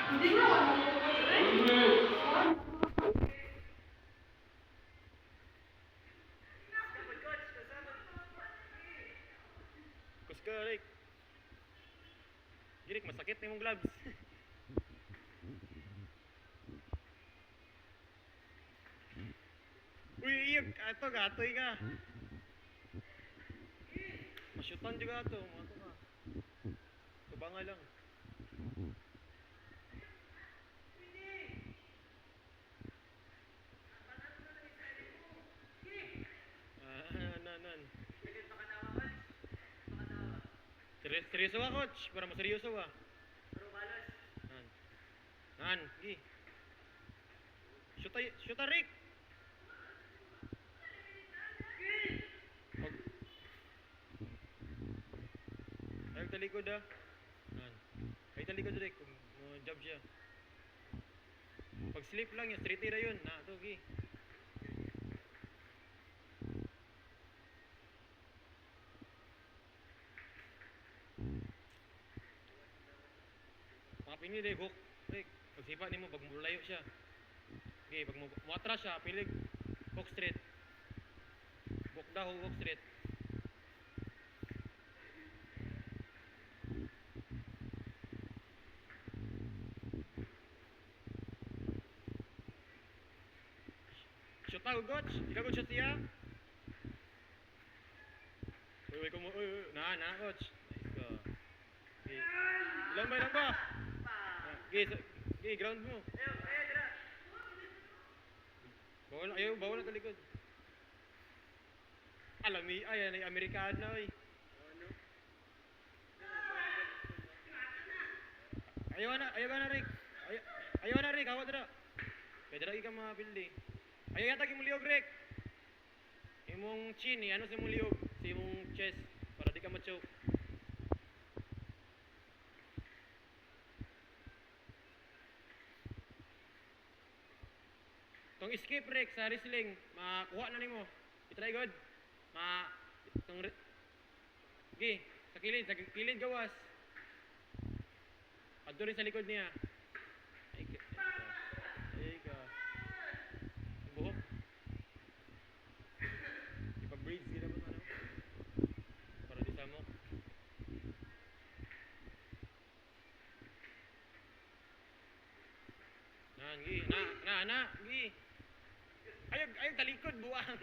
Kuska, Rick. Girik, masakit na yung gloves. Uy, iyag, ato gatoy ka. Masyutan juga ato, mga ato ka. Kabanga lang. Nan. Seryoso ka, coach. Para maseryoso ka. Nan, gi. Shoota, Rick. Ayog talikod ah. Nan. Ayog talikod, Rick. Kung job siya. Pag slip lang yan, straight tira yun. Na, ito, gi. Mga pinili, hook. Rick, pagsipa ni mo, pag mulayo siya. Okay, pag muatras siya, pilig. Hook straight. Hook daw, hook straight. Shoot na, coach. Ikaw coach shot siya. Uy, na, coach. Nice ka. Okay. Ilan ba? Okay, ground mo. Bawal na talikod. Alami, ay Amerikana, oy. Ayaw na, Rick. Ayaw na, Rick. Awat na. Kaya dara ka mga pildi. Ayaw yata kimuliyog, Rick. Imong chin, ano sa imong liog? Sa imong chest. Para di ka ma-choke. Tong escape, Rick, sa wrestling, makuha na nimo. I-try god. Okay, sa kilid gawas. Adto rin sa likod niya. Ay ka. Buhok. Ipag-braids sila mo ano. Para di samo. Gi. Ayog talikod buwang.